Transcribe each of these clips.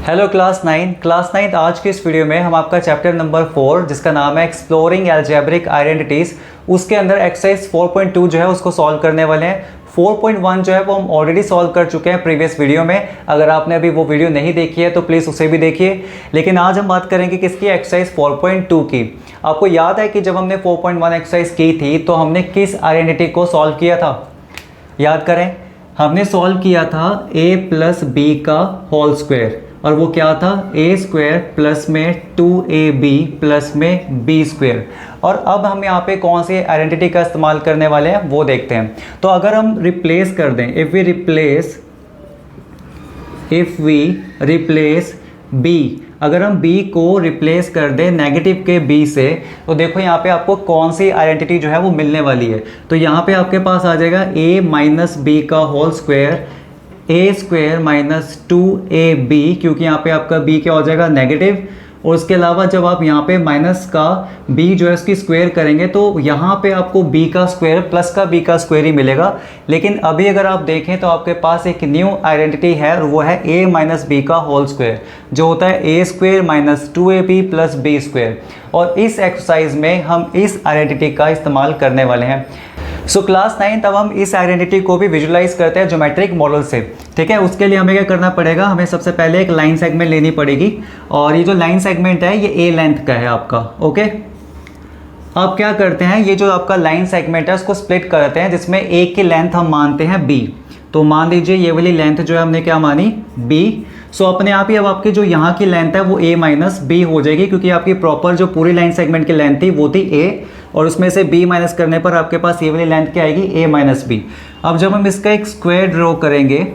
Hello class 9 आज के इस वीडियो में हम आपका चैप्टर नंबर 4 जिसका नाम है एक्सप्लोरिंग अलजेब्रिक आइडेंटिटीज़, उसके अंदर एक्सरसाइज 4.2 जो है उसको सॉल्व करने वाले हैं। 4.1 जो है वो हम ऑलरेडी सॉल्व कर चुके हैं प्रीवियस वीडियो में। अगर आपने अभी वो वीडियो नहीं देखी है तो प्लीज़ उसे भी देखिए। लेकिन आज हम बात करेंगे किसकी, एक्सरसाइज 4.2 की। आपको याद है कि जब हमने 4.1 एक्सरसाइज की थी तो हमने किस आइडेंटिटी को सॉल्व किया था, याद करें। हमने सॉल्व किया था a प्लस बी का होल स्क्वायर, और वो क्या था a स्क्वायर प्लस में 2ab प्लस में b स्क्वायर। और अब हम यहाँ पे कौन सी आइडेंटिटी का इस्तेमाल करने वाले हैं वो देखते हैं। तो अगर हम रिप्लेस कर दें, इफ़ वी रिप्लेस b, अगर हम b को रिप्लेस कर दें नेगेटिव के b से, तो देखो यहाँ पे आपको कौन सी आइडेंटिटी जो है वो मिलने वाली है। तो यहाँ पे आपके पास आ जाएगा a माइनस बी का होल स्क्वायर, ए स्क्वायर माइनस 2ab, क्योंकि यहाँ पे आपका b क्या हो जाएगा नेगेटिव। और उसके अलावा जब आप यहाँ पे माइनस का b जो है उसकी स्क्वायर करेंगे तो यहाँ पे आपको b का स्क्वायर प्लस का b का स्क्वायर ही मिलेगा। लेकिन अभी अगर आप देखें तो आपके पास एक न्यू आइडेंटिटी है और वो है a माइनस बी का होल स्क्वायर, जो होता है a square minus 2ab plus b square. और इस एक्सरसाइज में हम इस आइडेंटिटी का इस्तेमाल करने वाले हैं। सो क्लास 9 तब हम इस आइडेंटिटी को भी विजुलाइज करते हैं ज्योमेट्रिक मॉडल से, ठीक है। उसके लिए हमें क्या करना पड़ेगा, हमें सबसे पहले एक लाइन सेगमेंट लेनी पड़ेगी, और ये जो लाइन सेगमेंट है ये ए लेंथ का है आपका, ओके। अब क्या करते हैं, ये जो आपका लाइन सेगमेंट है उसको स्प्लिट करते हैं, जिसमें ए की लेंथ हम मानते हैं b। तो मान लीजिए ये वाली लेंथ जो है हमने क्या मानी b। सो अपने आप ही अब आपकी जो यहाँ की लेंथ है वो a माइनस बी हो जाएगी, क्योंकि आपकी प्रॉपर जो पूरी लाइन सेगमेंट की लेंथ थी वो थी a, और उसमें से b माइनस करने पर आपके पास ये वाली लेंथ क्या आएगी a माइनस बी। अब जब हम इसका एक स्क्वायर ड्रॉ करेंगे,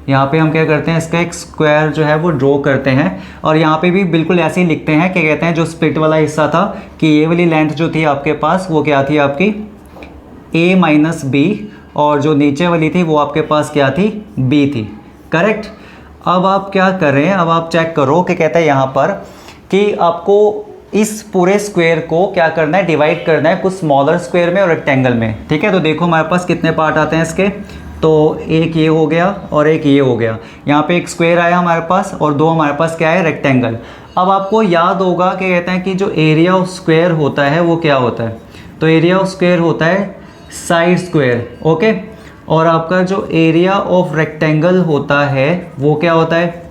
यहाँ पे हम क्या करते हैं इसका एक स्क्वायर जो है वो ड्रॉ करते हैं, और यहाँ पे भी बिल्कुल ऐसे ही लिखते हैं, क्या कहते हैं जो स्प्लिट वाला हिस्सा था कि ये वाली लेंथ जो थी आपके पास वो क्या थी आपकी a माइनस बी, और जो नीचे वाली थी वो आपके पास क्या थी b थी, करेक्ट। अब आप क्या करें, अब आप चेक करो कि कहता है यहाँ पर कि आपको इस पूरे स्क्वायर को क्या करना है, डिवाइड करना है कुछ स्मॉलर स्क्वायर में और रेक्टेंगल में, ठीक है। तो देखो हमारे पास कितने पार्ट आते हैं इसके, तो एक ये हो गया और एक ये हो गया। यहाँ पे एक स्क्वायर आया हमारे पास और दो हमारे पास क्या है रेक्टेंगल। अब आपको याद होगा कि कहते हैं कि जो एरिया ऑफ स्क्वायर होता है वो क्या होता है, तो एरिया ऑफ स्क्वायर होता है साइड स्क्वायर, ओके। और आपका जो एरिया ऑफ रेक्टेंगल होता है वो क्या होता है,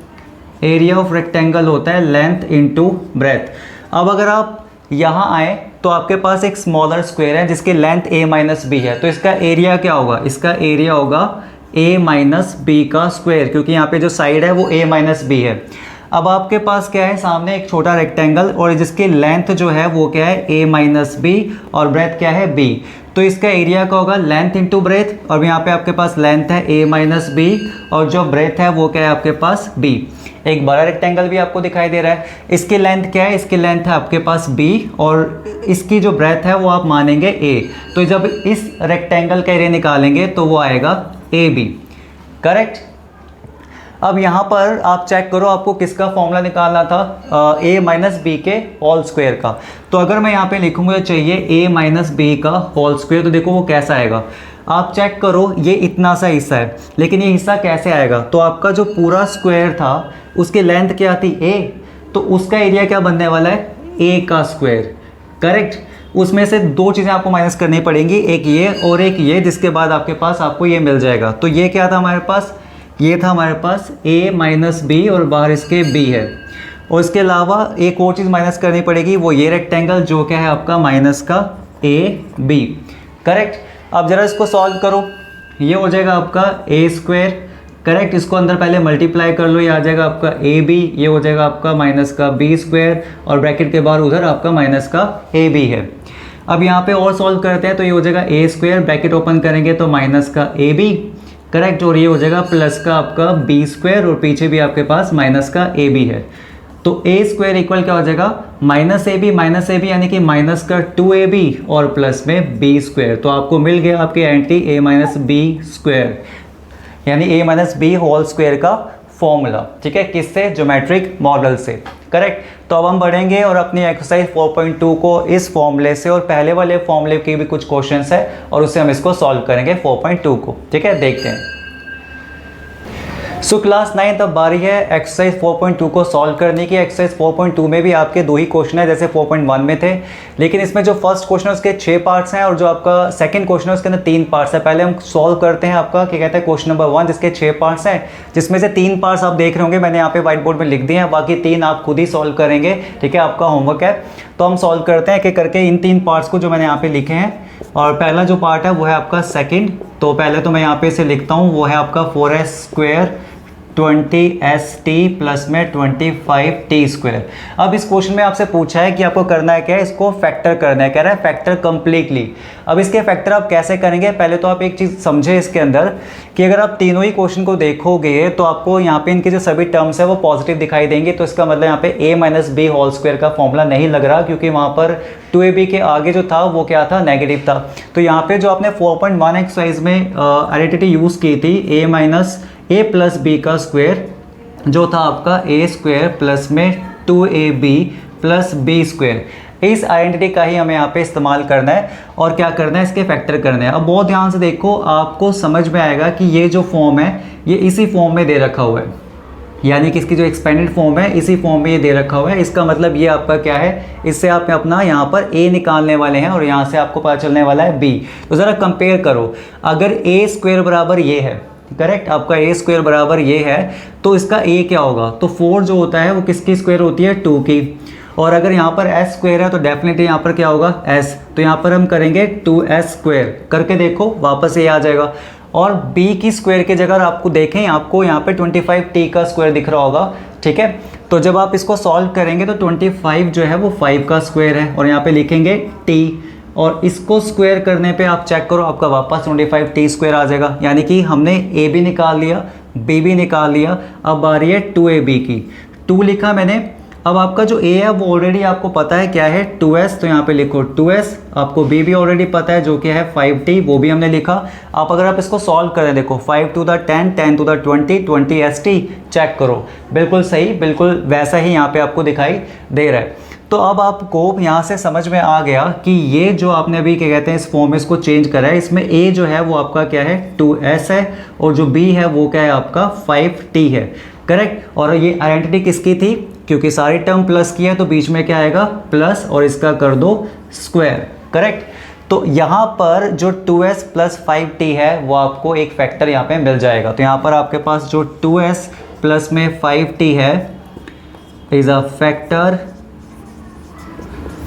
एरिया ऑफ रेक्टेंगल होता है लेंथ इनटू ब्रेथ। अब अगर आप यहाँ आए तो आपके पास एक स्मॉलर स्क्वायर है जिसकी लेंथ a माइनस बी है, तो इसका एरिया क्या होगा, इसका एरिया होगा a माइनस बी का स्क्वायर, क्योंकि यहाँ पे जो साइड है वो a माइनस बी है। अब आपके पास क्या है, सामने एक छोटा रेक्टेंगल और जिसकी लेंथ जो है वो क्या है a माइनस बी और ब्रेथ क्या है b। तो इसका एरिया क्या होगा लेंथ इंटू ब्रेथ, और यहाँ पे आपके पास लेंथ है a माइनस बी और जो ब्रेथ है वो क्या है आपके पास b। एक बड़ा रेक्टेंगल भी आपको दिखाई दे रहा है, इसकी लेंथ क्या है, इसकी लेंथ है आपके पास b, और इसकी जो ब्रेथ है वो आप मानेंगे a। तो जब इस रेक्टेंगल का एरिया निकालेंगे तो वो आएगा ab, करेक्ट। अब यहाँ पर आप चेक करो आपको किसका फॉर्मूला निकालना था, a माइनस बी के होल स्क्वायर का। तो अगर मैं यहाँ पे लिखूँगा चाहिए a माइनस बी का होल स्क्वायर, तो देखो वो कैसा आएगा, आप चेक करो ये इतना सा हिस्सा है, लेकिन ये हिस्सा कैसे आएगा, तो आपका जो पूरा स्क्वायर था उसकी लेंथ क्या थी a, तो उसका एरिया क्या बनने वाला है a का स्क्वायर, करेक्ट। उसमें से दो चीज़ें आपको माइनस करनी पड़ेंगी, एक ये और एक ये, जिसके बाद आपके पास आपको ये मिल जाएगा। तो ये क्या था हमारे पास, ये था हमारे पास a माइनस बी और बाहर इसके b है। और इसके अलावा एक और चीज़ माइनस करनी पड़ेगी, वो ये रेक्टेंगल जो क्या है आपका माइनस का ab, करेक्ट। अब ज़रा इसको सॉल्व करो, ये हो जाएगा आपका a स्क्वायर, करेक्ट। इसको अंदर पहले मल्टीप्लाई कर लो, ये आ जाएगा आपका ab, ये हो जाएगा आपका माइनस का b स्क्वायर, और ब्रैकेट के बाहर उधर आपका माइनस का ab है। अब यहाँ पे और सॉल्व करते हैं, तो ये हो जाएगा a स्क्वायर, ब्रैकेट ओपन करेंगे तो माइनस का ab, करेक्ट। और ये हो जाएगा प्लस का आपका b स्क्वायर, और पीछे भी आपके पास माइनस का ab है। तो a स्क्वायर इक्वल क्या हो जाएगा माइनस ab यानी कि माइनस का 2ab और प्लस में b स्क्वायर। तो आपको मिल गया आपके एंटी a माइनस बी स्क्वायर, यानी a minus b whole square का फॉर्मूला, ठीक है, किससे, ज्योमेट्रिक मॉडल से, करेक्ट। तो अब हम बढ़ेंगे और अपनी एक्सरसाइज 4.2 को इस फॉर्मूले से और पहले वाले फॉर्मूले के भी कुछ क्वेश्चंस है और उससे हम इसको सॉल्व करेंगे 4.2 को, ठीक है, देखते हैं। सो क्लास 9 तब बारी है एक्सरसाइज 4.2 को सॉल्व करने की। एक्सरसाइज 4.2 में भी आपके 2 ही क्वेश्चन है जैसे 4.1 में थे, लेकिन इसमें जो फर्स्ट क्वेश्चन है उसके 6 पार्ट्स हैं और जो आपका सेकंड क्वेश्चन है उसके अंदर 3 पार्ट्स है। पहले हम सॉल्व करते हैं आपका क्या कहते हैं क्वेश्चन नंबर 1 जिसके 6 पार्ट्स हैं, जिसमें से 3 पार्ट्स आप देख रहे होंगे मैंने यहाँ पे व्हाइट बोर्ड में लिख दिए हैं, बाकी 3 आप खुद ही सॉल्व करेंगे। ठीक है, आपका होमवर्क है। तो हम सॉल्व करते हैं कि करके इन 3 पार्ट्स को जो मैंने यहाँ पे लिखे हैं। और पहला जो पार्ट है वो है आपका सेकंड, तो पहले तो मैं यहाँ पे इसे लिखता हूँ, वो है आपका 4s² 20st प्लस में 25t²। अब इस क्वेश्चन में आपसे पूछा है कि आपको करना है क्या है, इसको फैक्टर करना है, कह रहा है फैक्टर कंप्लीटली। अब इसके फैक्टर आप कैसे करेंगे, पहले तो आप एक चीज़ समझे इसके अंदर कि अगर आप तीनों ही क्वेश्चन को देखोगे तो आपको यहाँ पे इनके जो सभी टर्म्स है वो पॉजिटिव दिखाई देंगे। तो इसका मतलब यहाँ पे a-b² का फॉर्मूला नहीं लग रहा, क्योंकि वहाँ पर 2ab के आगे जो था वो क्या था, नेगेटिव था। तो यहाँ पे जो आपने 4.1 एक्सरसाइज में आइडेंटिटी यूज़ की थी a प्लस b का स्क्वायर, जो था आपका a² प्लस में 2ab प्लस b², इस आइडेंटिटी का ही हमें यहाँ पे इस्तेमाल करना है और क्या करना है, इसके फैक्टर करने हैं। अब बहुत ध्यान से देखो, आपको समझ में आएगा कि ये जो फॉर्म है ये इसी फॉर्म में दे रखा हुआ है, यानी कि इसकी जो एक्सपेंडेड फॉर्म है इसी फॉर्म में ये दे रखा हुआ है। इसका मतलब ये आपका क्या है, इससे आप अपना यहाँ पर a निकालने वाले हैं और यहाँ से आपको पता चलने वाला है b। तो ज़रा कंपेयर करो, अगर a² बराबर ये है, करेक्ट, आपका a² बराबर ये है, तो इसका a क्या होगा, तो 4 जो होता है वो किसकी स्क्वायर होती है, 2 की। और अगर यहाँ पर s² है तो डेफिनेटली यहाँ पर क्या होगा, s, तो यहाँ पर हम करेंगे 2s² करके देखो, वापस ये आ जाएगा। और b की स्क्वायर की जगह आपको देखें, आपको यहाँ पे 25t का स्क्वायर दिख रहा होगा। ठीक है, तो जब आप इसको सॉल्व करेंगे तो 25 जो है वो 5 का स्क्वायर है और यहाँ पे लिखेंगे t, और इसको स्क्वायर करने पे आप चेक करो आपका वापस 25t² आ जाएगा। यानी कि हमने a भी निकाल लिया, b भी निकाल लिया। अब आ रही है 2ab की, 2 लिखा मैंने। अब आपका जो a है वो ऑलरेडी आपको पता है क्या है, 2s, तो यहाँ पे लिखो 2s। आपको b भी ऑलरेडी पता है जो कि है 5t, वो भी हमने लिखा। आप अगर आप इसको सॉल्व करें, देखो 5 to the 10, 10 to the 20, 20st, check करो, बिल्कुल सही, बिल्कुल वैसा ही यहाँ पे आपको दिखाई दे रहा है। तो अब आपको यहाँ से समझ में आ गया कि ये जो आपने अभी क्या कहते हैं इस फॉर्म में इसको चेंज करा है, इसमें a जो है वो आपका क्या है, 2s है, और जो b है वो क्या है आपका 5t है, करेक्ट। और ये आइडेंटिटी किसकी थी, क्योंकि सारी टर्म प्लस की है तो बीच में क्या आएगा, प्लस, और इसका कर दो स्क्वायर, करेक्ट। तो यहाँ पर जो 2s प्लस 5t है वो आपको एक फैक्टर यहाँ पे मिल जाएगा। तो यहाँ पर आपके पास जो 2s प्लस में 5t है is a factor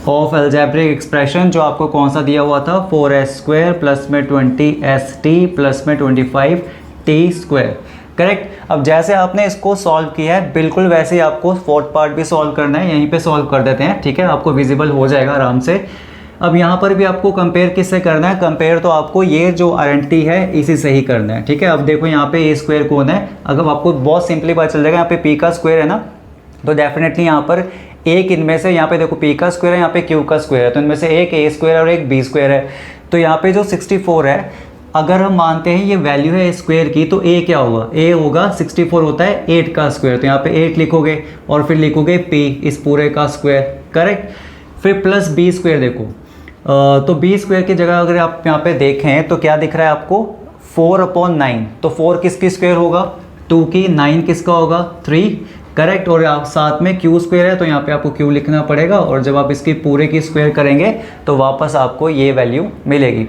of algebraic expression, जो आपको कौन सा दिया हुआ था, 4s² प्लस में 20st प्लस में 25t², करेक्ट। अब जैसे आपने इसको सॉल्व किया है बिल्कुल वैसे ही आपको फोर्थ पार्ट भी सॉल्व करना है, यहीं पे सॉल्व कर देते हैं। ठीक है, आपको विजिबल हो जाएगा आराम से। अब यहाँ पर भी आपको कंपेयर किससे करना है, कंपेयर तो आपको ये जो आइडेंटिटी है इसी से ही करना है। ठीक है, अब देखो यहाँ पे a² कौन है, अगर आपको बहुत सिंपली पता चल जाएगा, यहाँ पे p का स्क्वायर है ना, तो डेफिनेटली यहाँ पर एक इनमें से, यहाँ पे देखो p का स्क्वायर है, यहाँ पे q का स्क्वायर है, तो इनमें से एक a² और एक b² है। तो यहाँ पे जो 64 है, अगर हम मानते हैं ये वैल्यू है स्क्वायर की, तो a क्या होगा, a होगा 64 होता है 8 का स्क्वायर, तो यहाँ पे 8 लिखोगे और फिर लिखोगे p इस पूरे का स्क्वायर, करेक्ट। फिर प्लस b², देखो तो b² की जगह अगर आप यहाँ पे देखें तो क्या दिख रहा है आपको, 4/9, तो 4 किसकी स्क्वायर होगा, 2 की, 9 किसका होगा, 3, करेक्ट। और आप साथ में q² है तो यहाँ पे आपको q लिखना पड़ेगा, और जब आप इसकी पूरे की स्क्वायर करेंगे तो वापस आपको ये वैल्यू मिलेगी।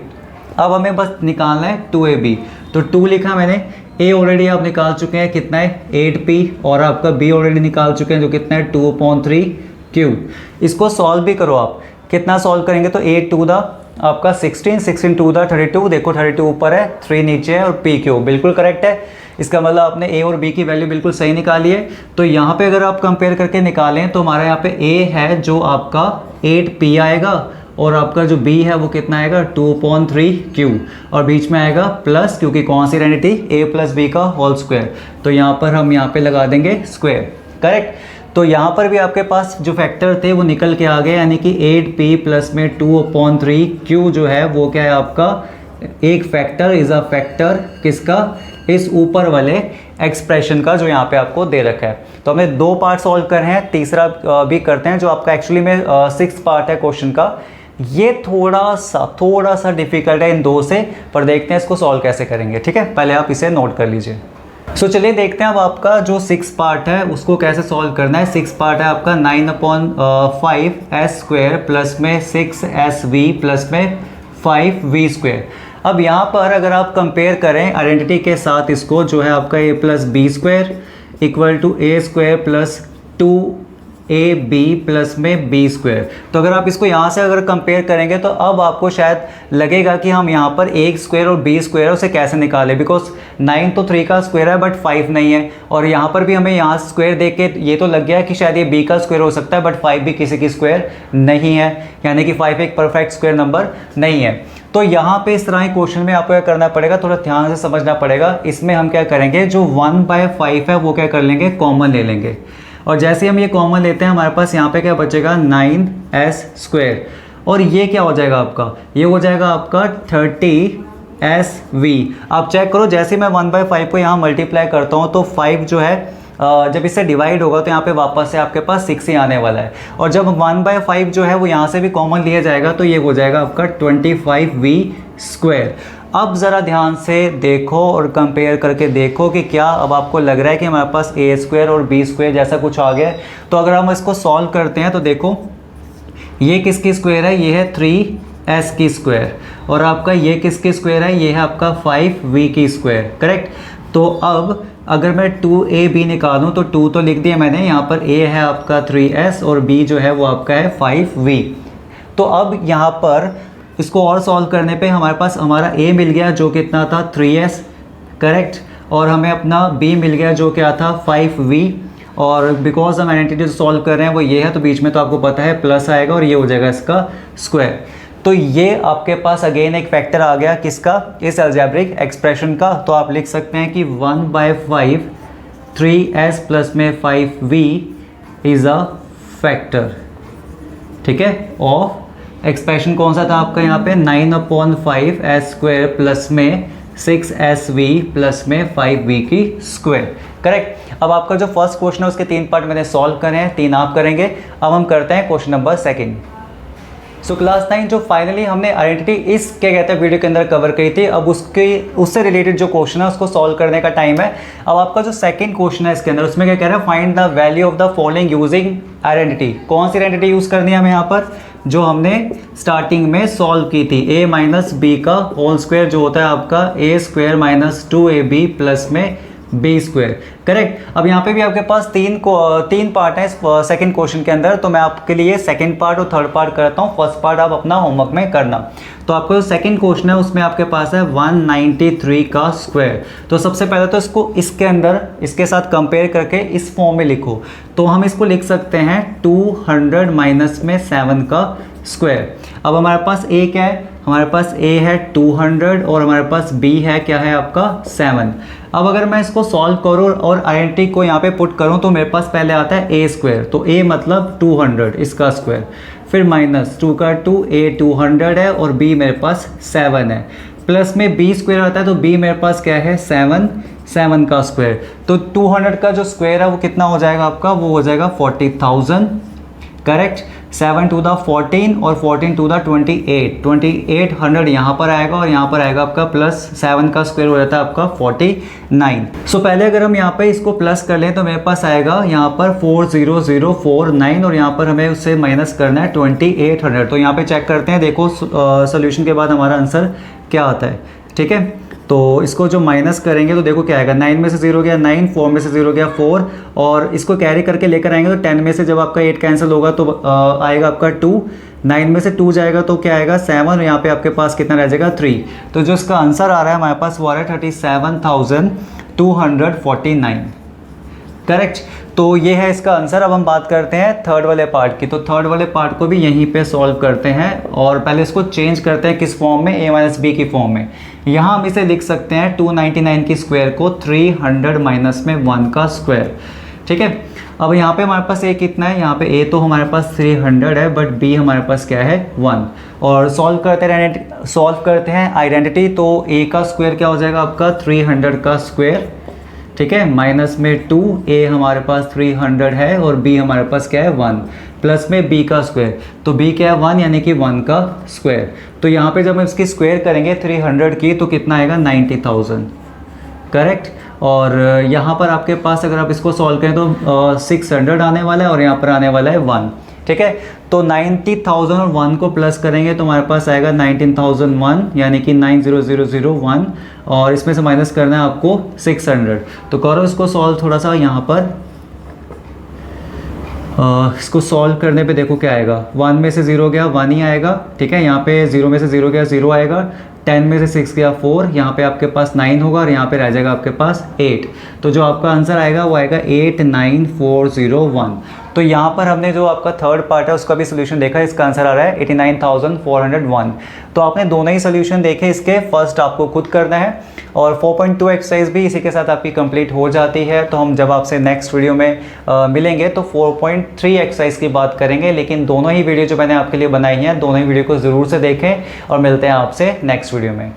अब हमें बस निकालना है 2ab, तो 2 लिखा मैंने, a ऑलरेडी आप निकाल चुके हैं, कितना है 8p, और आपका b ऑलरेडी निकाल चुके हैं जो कितना है 2/3q। इसको सॉल्व भी करो आप, कितना सॉल्व करेंगे तो 8 to the आपका 16, 16 to the 32, देखो 32 ऊपर है, 3 नीचे है, और p क्यों, बिल्कुल करेक्ट है। इसका मतलब आपने a और b की वैल्यू बिल्कुल सही निकाली है। तो यहाँ पे अगर आप कंपेयर करके निकालें तो हमारा यहाँ पे a है जो आपका 8p आएगा, और आपका जो b है वो कितना आएगा 2/3q, और बीच में आएगा प्लस, क्योंकि कौन सी आइडेंटिटी, a प्लस b का होल स्क्वायर, तो यहाँ पर हम यहाँ पे लगा देंगे स्क्वायर, करेक्ट। तो यहाँ पर भी आपके पास जो फैक्टर थे वो निकल के आ गए, यानी कि 8p प्लस में 2/3q जो है वो क्या है आपका एक फैक्टर, इज अ फैक्टर किसका, इस ऊपर वाले एक्सप्रेशन का जो यहाँ पे आपको दे रखा है। तो हमने 2 पार्ट सॉल्व कर हैं, तीसरा भी करते हैं जो आपका एक्चुअली में 6th पार्ट है क्वेश्चन का। ये थोड़ा सा डिफिकल्ट है इन 2 से, पर देखते हैं इसको सॉल्व कैसे करेंगे। ठीक है, पहले आप इसे नोट कर लीजिए। सो चलिए देखते हैं अब आपका जो 6 पार्ट है उसको कैसे सॉल्व करना है। 6 पार्ट है आपका 9/5s² प्लस में 6sv प्लस में 5v²। अब यहाँ पर अगर आप कंपेयर करें आइडेंटिटी के साथ इसको, जो है आपका a plus b square equal to a square plus 2ab plus में बी स्क्वायर, तो अगर आप इसको यहाँ से अगर कंपेयर करेंगे तो अब आपको शायद लगेगा कि हम यहाँ पर a स्क्वायर और b स्क्वायर है उसे कैसे निकालें, बिकॉज 9 तो 3 का स्क्वायर है बट 5 नहीं है, और यहाँ पर भी हमें यहाँ स्क्वायर देख के ये तो लग गया कि शायद ये b का स्क्वायर हो सकता है, बट 5 भी किसी की स्क्वायर नहीं है, यानी कि 5 एक परफेक्ट स्क्वायर नंबर नहीं है। तो यहाँ पे इस तरह ही क्वेश्चन में आपको क्या करना पड़ेगा, थोड़ा ध्यान से समझना पड़ेगा। इसमें हम क्या करेंगे, जो 1/5 है वो क्या कर लेंगे, कॉमन ले लेंगे, और जैसे हम ये कॉमन लेते हैं हमारे पास यहाँ पे क्या बचेगा 9s², और ये क्या हो जाएगा आपका, ये हो जाएगा आपका 30sv। आप चेक करो, जैसे मैं 1/5 को यहाँ मल्टीप्लाई करता हूँ तो 5 जो है जब इससे डिवाइड होगा तो यहाँ पे वापस से आपके पास 6 ही आने वाला है, और जब 1/5 जो है वो यहाँ से भी कॉमन लिया जाएगा तो ये हो जाएगा आपका 25v²। अब ज़रा ध्यान से देखो और कंपेयर करके देखो कि क्या अब आपको लग रहा है कि हमारे पास a² और b² जैसा कुछ आ गया है। तो अगर हम इसको सॉल्व करते हैं तो देखो ये किसकी स्क्वायर है, ये है 3s की स्क्वायर, और आपका ये किसकी स्क्वायर है, ये है आपका 5v की स्क्वायर, करेक्ट। तो अब अगर मैं 2ab निकालूं तो 2 तो लिख दिया मैंने, यहाँ पर a है आपका 3s और b जो है वो आपका है 5v। तो अब यहाँ पर इसको और सॉल्व करने पे हमारे पास हमारा a मिल गया जो कितना था 3s, करेक्ट, और हमें अपना b मिल गया जो क्या था 5v, और बिकॉज हम आइडेंटिटी सॉल्व कर रहे हैं वो ये है तो बीच में तो आपको पता है प्लस आएगा और ये हो जाएगा इसका स्क्वायर। तो ये आपके पास अगेन एक फैक्टर आ गया किसका, इस अलजेब्रिक एक्सप्रेशन का। तो आप लिख सकते हैं कि 1/5 3s प्लस में 5v इज़ अ फैक्टर, ठीक है, ऑफ एक्सप्रेशन कौन सा था आपका यहाँ पे 9/5s² प्लस में 6sv प्लस में 5v की स्क्वायर, करेक्ट। अब आपका जो फर्स्ट क्वेश्चन है उसके 3 पार्ट मैंने सॉल्व करे हैं, 3 आप करेंगे। अब हम करते हैं क्वेश्चन नंबर 2। सो क्लास 9 जो फाइनली हमने आइडेंटिटी इस क्या कहते हैं वीडियो के अंदर कवर करी थी, अब उससे रिलेटेड जो क्वेश्चन है उसको सॉल्व करने का टाइम है। अब आपका जो सेकंड क्वेश्चन है इसके अंदर उसमें क्या कह रहा है, find the value of the following using identity. कौन सी आइडेंटिटी यूज़ करनी है हमें यहाँ पर, जो हमने स्टार्टिंग में सॉल्व की थी, a माइनस बी का होल स्क्वायर जो होता है आपका a² माइनस 2ab प्लस में b², करेक्ट। अब यहाँ पे भी आपके पास 3 पार्ट है इस सेकंड क्वेश्चन के अंदर, तो मैं आपके लिए सेकंड पार्ट और थर्ड पार्ट करता हूँ, फर्स्ट पार्ट आप अपना होमवर्क में करना। तो आपको जो सेकंड क्वेश्चन है उसमें आपके पास है 193 का स्क्वायर। तो सबसे पहले तो इसको इसके अंदर इसके साथ कंपेयर करके इस फॉर्म में लिखो, तो हम इसको लिख सकते हैं 200 माइनस में 7 का स्क्वायर। अब हमारे पास a क्या है, हमारे पास a है 200 और हमारे पास b है क्या है आपका 7। अब अगर मैं इसको सॉल्व करूँ और आइडेंटिटी को यहाँ पे पुट करूँ तो मेरे पास पहले आता है a², तो a मतलब 200 इसका स्क्वायर, फिर माइनस 2 का 2, a 200 है और b मेरे पास 7 है, प्लस में b² आता है तो b मेरे पास क्या है 7 का स्क्वायर। तो 200 का जो स्क्वायर है वो कितना हो जाएगा आपका, वो हो जाएगा 40,000, करेक्ट। 7 to the 14 और 14 to the 28 यहाँ पर आएगा और यहाँ पर आएगा आपका प्लस 7 का स्क्वायर हो जाता है आपका 49। सो पहले अगर हम यहाँ पे इसको प्लस कर लें तो मेरे पास आएगा यहाँ पर 40049 और यहाँ पर हमें उससे माइनस करना है 2800। तो यहाँ पे चेक करते हैं, देखो सोल्यूशन के बाद हमारा आंसर क्या आता है, ठीक है। तो इसको जो माइनस करेंगे तो देखो क्या आएगा, 9 में से 0 गया 9, 4 में से 0 गया 4, और इसको कैरी करके लेकर आएंगे तो 10 में से जब आपका 8 कैंसिल होगा तो आएगा आपका 2, 9 में से 2 जाएगा तो क्या आएगा 7, और यहाँ पे आपके पास कितना रह जाएगा 3। तो जो इसका आंसर आ रहा है हमारे पास वो आ रहा है 37,249, करेक्ट। तो ये है इसका आंसर। अब हम बात करते हैं थर्ड वाले पार्ट की, तो थर्ड वाले पार्ट को भी यहीं पे सॉल्व करते हैं, और पहले इसको चेंज करते हैं किस फॉर्म में, a माइनस बी की फॉर्म में। यहाँ हम इसे लिख सकते हैं 299 की स्क्वायर को 300 माइनस में 1 का स्क्वायर, ठीक है। अब यहाँ पे हमारे पास a कितना है, यहाँ पे a तो हमारे पास 300 है बट b हमारे पास क्या है 1, और सॉल्व करते हैं आइडेंटिटी। तो a का स्क्वायर क्या हो जाएगा आपका 300 का स्क्वायर, ठीक है, माइनस में 2, a हमारे पास 300 है और b हमारे पास क्या है 1, प्लस में b का स्क्वायर, तो b क्या है 1 यानी कि 1 का स्क्वायर। तो यहाँ पे जब हम इसकी स्क्वायर करेंगे 300 की तो कितना आएगा 90,000, करेक्ट। और यहाँ पर आपके पास अगर आप इसको सॉल्व करें तो 600 आने वाला है और यहाँ पर आने वाला है 1। ठीक है, तो 90,000 और 1 को प्लस करेंगे तो हमारे पास आएगा 19,001 यानी कि 90001 और इसमें से माइनस करना है आपको 600। तो करो इसको सॉल्व थोड़ा सा यहाँ पर। इसको सॉल्व करने पे देखो क्या आएगा, 1 में से 0 गया 1 ही आएगा। ठीक है, यहाँ पे 0 में से 0 गया 0 आएगा, 10 में से 6 गया 4, यहाँ पे आपके पास 9 होगा और यहाँ पे रह जाएगा आपके पास 8। तो जो आपका आंसर आएगा वो आएगा 89401। तो यहाँ पर हमने जो आपका थर्ड पार्ट है उसका भी सोल्यूशन देखा, इसका आंसर आ रहा है 89,401। तो आपने दोनों ही सोल्यूशन देखे इसके, फर्स्ट आपको खुद करना है और 4.2 एक्सरसाइज भी इसी के साथ आपकी कंप्लीट हो जाती है। तो हम जब आपसे नेक्स्ट वीडियो में मिलेंगे तो 4.3 एक्सरसाइज की बात करेंगे, लेकिन दोनों ही वीडियो जो मैंने आपके लिए बनाई हैं दोनों ही वीडियो को ज़रूर से देखें और मिलते हैं आपसे नेक्स्ट वीडियो में।